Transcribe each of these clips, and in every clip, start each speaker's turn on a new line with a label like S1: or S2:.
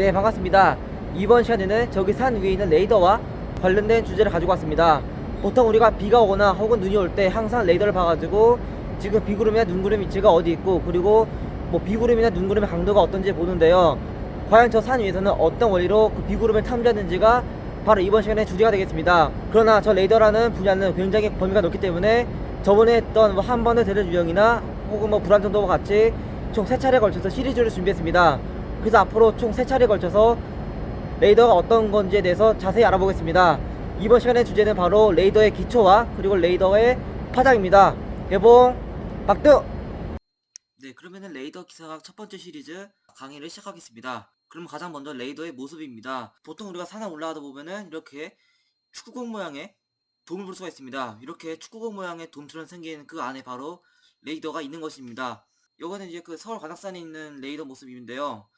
S1: 네, 반갑습니다. 이번 시간에는 저기 산 위에 있는 레이더와 관련된 주제를 가지고 왔습니다. 보통 우리가 비가 오거나 혹은 눈이 올 때 항상 레이더를 봐가지고 지금 비구름이나 눈구름 위치가 어디 있고, 그리고 뭐 비구름이나 눈구름의 강도가 어떤지 보는데요. 과연 저 산 위에서는 어떤 원리로 그 비구름을 탐지하는지가 바로 이번 시간의 주제가 되겠습니다. 그러나 저 레이더라는 분야는 굉장히 범위가 넓기 때문에 저번에 했던 뭐 한 번의 대전 유형이나 혹은 뭐 불안정도와 같이 총 3차례에 걸쳐서 시리즈를 준비했습니다. 그래서 앞으로 총 3차례에 걸쳐서 레이더가 어떤 건지에 대해서 자세히 알아보겠습니다. 이번 시간의 주제는 바로 레이더의 기초와 그리고 레이더의 파장입니다. 개봉 박두! 네, 그러면은 레이더 기사학 첫 번째 시리즈 강의를 시작하겠습니다. 그럼 가장 먼저 레이더의 모습입니다. 보통 우리가 산에 올라가다 보면은 이렇게 축구공 모양의 돔을 볼 수가 있습니다. 이렇게 축구공 모양의 돔처럼 생긴 그 안에 바로 레이더가 있는 것입니다. 요거는 이제 그 서울 관악산에 있는 레이더 모습인데요.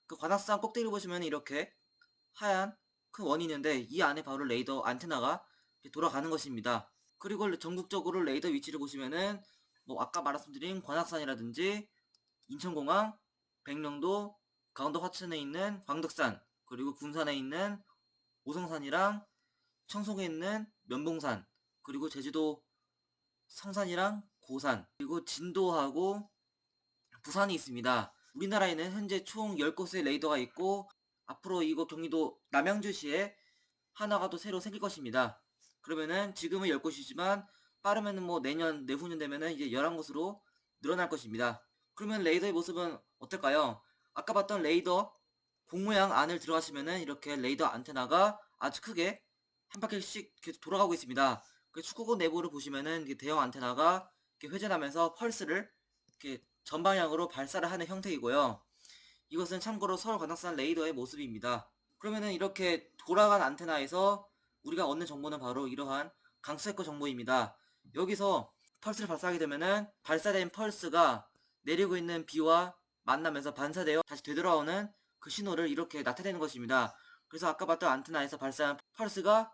S1: 그 관악산 꼭대기를 보시면 이렇게 하얀 큰 원이 있는데 이 안에 바로 레이더 안테나가 돌아가는 것입니다. 그리고 전국적으로 레이더 위치를 보시면은 뭐 아까 말씀드린 관악산이라든지 인천공항, 백령도, 강원도 화천에 있는 광덕산, 그리고 군산에 있는 오성산이랑 청송에 있는 면봉산, 그리고 제주도 성산이랑 고산, 그리고 진도하고 부산이 있습니다. 우리나라에는 현재 총 10곳의 레이더가 있고 앞으로 이거 경기도 남양주시에 하나가 또 새로 생길 것입니다. 그러면은 지금은 10곳이지만 빠르면은 뭐 내년, 내후년 되면은 이제 11곳으로 늘어날 것입니다. 그러면 레이더의 모습은 어떨까요? 아까 봤던 레이더 공 모양 안을 들어가시면은 이렇게 레이더 안테나가 아주 크게 한 바퀴씩 계속 돌아가고 있습니다. 그 축구공 내부를 보시면은 대형 안테나가 이렇게 회전하면서 펄스를 이렇게 전방향으로 발사를 하는 형태이고요. 이것은 참고로 서울 관악산 레이더의 모습입니다. 그러면은 이렇게 돌아간 안테나에서 우리가 얻는 정보는 바로 이러한 강수에코 정보입니다. 여기서 펄스를 발사하게 되면은 발사된 펄스가 내리고 있는 비와 만나면서 반사되어 다시 되돌아오는 그 신호를 이렇게 나타내는 것입니다. 그래서 아까 봤던 안테나에서 발사한 펄스가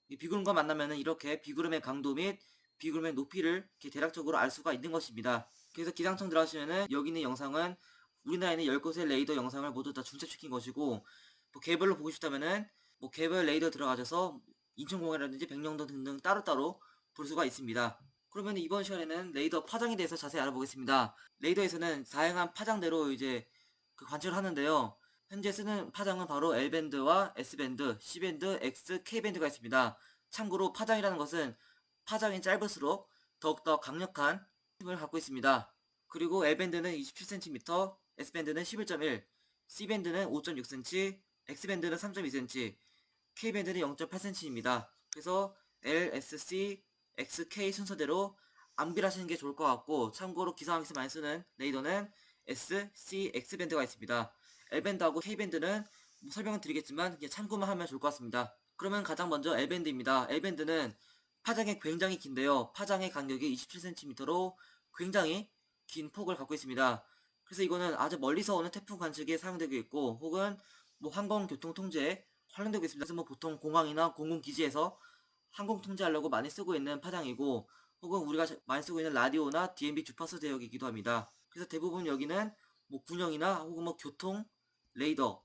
S1: 비구름과 만나면은 이렇게 비구름의 강도 및 비구름의 높이를 이렇게 대략적으로 알 수가 있는 것입니다. 그래서 기상청 들어가시면은 여기 있는 영상은 우리나라에 있는 10곳의 레이더 영상을 모두 다 중첩시킨 것이고, 뭐 개별로 보고 싶다면은 뭐 개별 레이더 들어가셔서 인천공항이라든지 백령도 등등 따로따로 볼 수가 있습니다. 그러면 이번 시간에는 레이더 파장에 대해서 자세히 알아보겠습니다. 레이더에서는 다양한 파장대로 이제 그 관측을 하는데요. 현재 쓰는 파장은 바로 L밴드와 S밴드, C밴드, X, K밴드가 있습니다. 참고로 파장이라는 것은 파장이 짧을수록 더욱더 강력한 힘을 갖고 있습니다. 그리고 L밴드는 27cm, S밴드는 11.1, C밴드는 5.6cm, X밴드는 3.2cm, K밴드는 0.8cm입니다. 그래서 L, S, C, X, K 순서대로 암기하시는 게 좋을 것 같고, 참고로 기상학에서 많이 쓰는 레이더는 S, C, X밴드가 있습니다. L밴드하고 K밴드는 뭐 설명을 드리겠지만 그냥 참고만 하면 좋을 것 같습니다. 그러면 가장 먼저 L밴드입니다. L밴드는 파장이 굉장히 긴데요. 파장의 간격이 27cm로 굉장히 긴 폭을 갖고 있습니다. 그래서 이거는 아주 멀리서 오는 태풍 관측에 사용되고 있고, 혹은 뭐 항공교통 통제에 활용되고 있습니다. 그래서 뭐 보통 공항이나 공군기지에서 항공 통제하려고 많이 쓰고 있는 파장이고, 혹은 우리가 많이 쓰고 있는 라디오나 DMB 주파수 대역이기도 합니다. 그래서 대부분 여기는 뭐 군용이나 혹은 뭐 교통 레이더,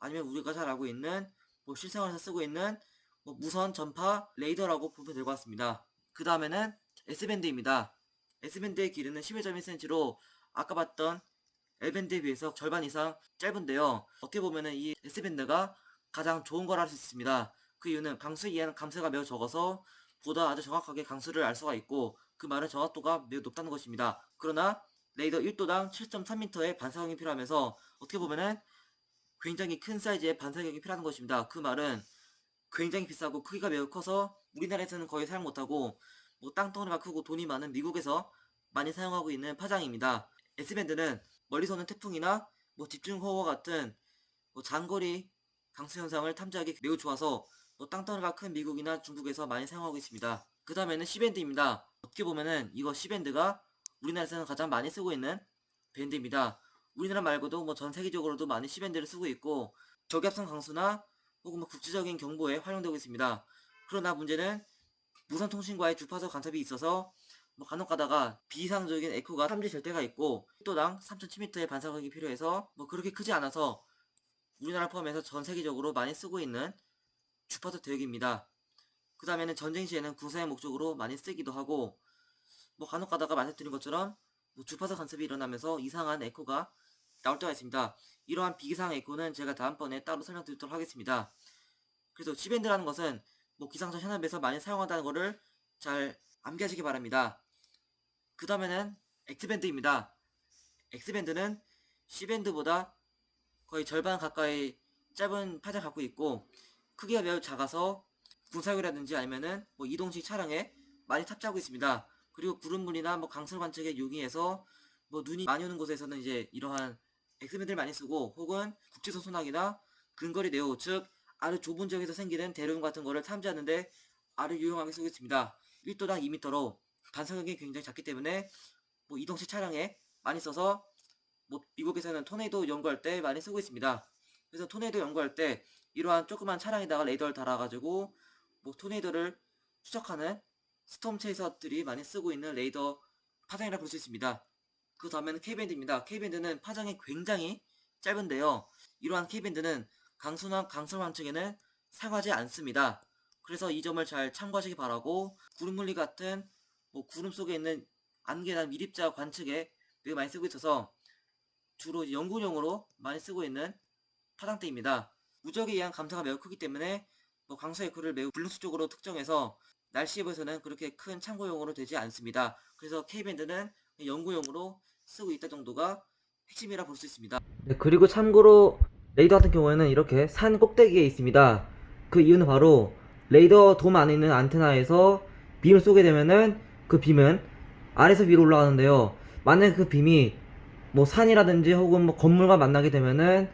S1: 아니면 우리가 잘 알고 있는 뭐 실생활에서 쓰고 있는 뭐 무선 전파 레이더라고 보면 될 것 같습니다. 그 다음에는 S밴드입니다. S밴드의 길이는 11.1cm로 아까 봤던 L밴드에 비해서 절반 이상 짧은데요. 어떻게 보면은 이 S밴드가 가장 좋은 걸 할 수 있습니다. 그 이유는 강수에 의한 감소가 매우 적어서 보다 아주 정확하게 강수를 알 수가 있고, 그 말은 정확도가 매우 높다는 것입니다. 그러나 레이더 1도당 7.3m의 반사각이 필요하면서 어떻게 보면은 굉장히 큰 사이즈의 반사각이 필요한 것입니다. 그 말은 굉장히 비싸고 크기가 매우 커서 우리나라에서는 거의 사용 못하고, 뭐 땅덩어리가 크고 돈이 많은 미국에서 많이 사용하고 있는 파장입니다. S밴드는 멀리서 오는 태풍이나 뭐 집중호우와 같은 뭐 장거리 강수 현상을 탐지하기 매우 좋아서 뭐 땅덩어리가 큰 미국이나 중국에서 많이 사용하고 있습니다. 그 다음에는 C밴드입니다. 어떻게 보면은 이거 C밴드가 우리나라에서는 가장 많이 쓰고 있는 밴드입니다. 우리나라 말고도 뭐 전 세계적으로도 많이 C밴드를 쓰고 있고, 저기압성 강수나 혹은 뭐 국제적인 경보에 활용되고 있습니다. 그러나 문제는 무선통신과의 주파수 간섭이 있어서 뭐 간혹 가다가 비이상적인 에코가 탐지될 때가 있고, 1도당 3,000m의 반사각이 필요해서 뭐 그렇게 크지 않아서 우리나라 포함해서 전 세계적으로 많이 쓰고 있는 주파수 대역입니다. 그 다음에는 전쟁 시에는 군사의 목적으로 많이 쓰기도 하고, 뭐 간혹 가다가 말씀드린 것처럼 뭐 주파수 간섭이 일어나면서 이상한 에코가 나올 때가 있습니다. 이러한 비기상 에코는 제가 다음번에 따로 설명드리도록 하겠습니다. 그래서 C밴드라는 것은 뭐 기상청 현업에서 많이 사용한다는 것을 잘 암기하시기 바랍니다. 그 다음에는 X밴드입니다. X밴드는 C밴드보다 거의 절반 가까이 짧은 파장을 갖고 있고, 크기가 매우 작아서 군사용이라든지 아니면은 뭐 이동식 차량에 많이 탑재하고 있습니다. 그리고 구름물이나 뭐 강철 관측에 용이해서 뭐 눈이 많이 오는 곳에서는 이제 이러한 X밴드를 많이 쓰고, 혹은 국지선 소나기나 근거리 네오, 즉 아주 좁은 지역에서 생기는 대로용 같은 거를 탐지하는데 아주 유용하게 쓰고 있습니다. 1도당 2m로 반사각이 굉장히 작기 때문에 뭐 이동식 차량에 많이 써서 뭐 미국에서는 토네이도 연구할 때 많이 쓰고 있습니다. 그래서 토네이도 연구할 때 이러한 조그만 차량에다가 레이더를 달아가지고 뭐 토네이도를 추적하는 스톰 체이서들이 많이 쓰고 있는 레이더 파장이라 볼 수 있습니다. 그 다음에는 K밴드입니다. K밴드는 파장이 굉장히 짧은데요. 이러한 K밴드는 강수나 강철 관측에는 사용하지 않습니다. 그래서 이 점을 잘 참고하시기 바라고, 구름물리 같은 뭐 구름 속에 있는 안개나 미립자 관측에 매우 많이 쓰고 있어서 주로 연구용으로 많이 쓰고 있는 파장대입니다. 우적에 의한 감사가 매우 크기 때문에 뭐 강수 에코를 매우 불능수적으로 특정해서 날씨 예보에서는 그렇게 큰 참고용으로 되지 않습니다. 그래서 K밴드는 연구용으로 쓰고 있다 정도가 핵심이라 볼 수 있습니다. 네, 그리고 참고로 레이더 같은 경우에는 이렇게 산 꼭대기에 있습니다. 그 이유는 바로 레이더 돔 안에 있는 안테나에서 빔을 쏘게 되면은 그 빔은 아래에서 위로 올라가는데요. 만약에 그 빔이 뭐 산이라든지 혹은 뭐 건물과 만나게 되면은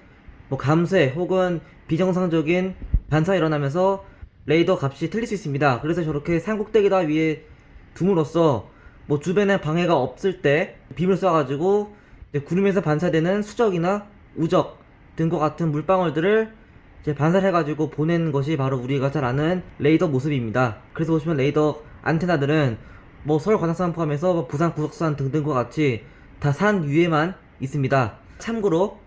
S1: 뭐 감쇄 혹은 비정상적인 반사가 일어나면서 레이더 값이 틀릴 수 있습니다. 그래서 저렇게 산 꼭대기다 위에 둠으로써 뭐 주변에 방해가 없을 때 빔을 쏴가지고 구름에서 반사되는 수적이나 우적 등과 같은 물방울들을 이제 반사를 해가지고 보내는 것이 바로 우리가 잘 아는 레이더 모습입니다. 그래서 보시면 레이더 안테나들은 뭐 서울 관악산 포함해서 뭐 부산 구석산 등등과 같이 다 산 위에만 있습니다. 참고로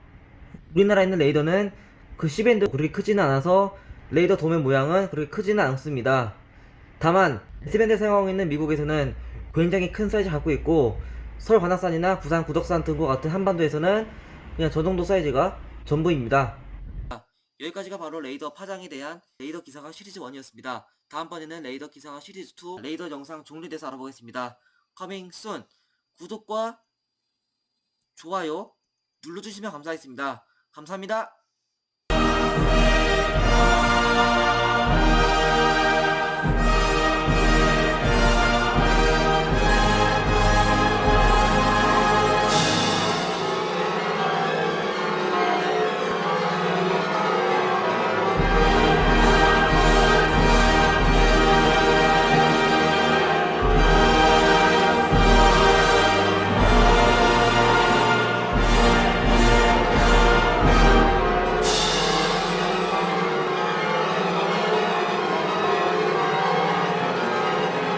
S1: 우리나라에 있는 레이더는 그 C밴드 그렇게 크지는 않아서 레이더 도면 모양은 그렇게 크지는 않습니다. 다만 S밴드 사용하고 있는 미국에서는 굉장히 큰 사이즈 갖고 있고, 서울 관악산이나 부산 구덕산 등과 같은 한반도에서는 그냥 저 정도 사이즈가 전부입니다. 여기까지가 바로 레이더 파장에 대한 레이더 기사강 시리즈 1이었습니다. 다음번에는 레이더 기사강 시리즈 2 레이더 영상 종류대해서 알아보겠습니다. Coming soon. 구독과 좋아요 눌러주시면 감사하겠습니다. 감사합니다.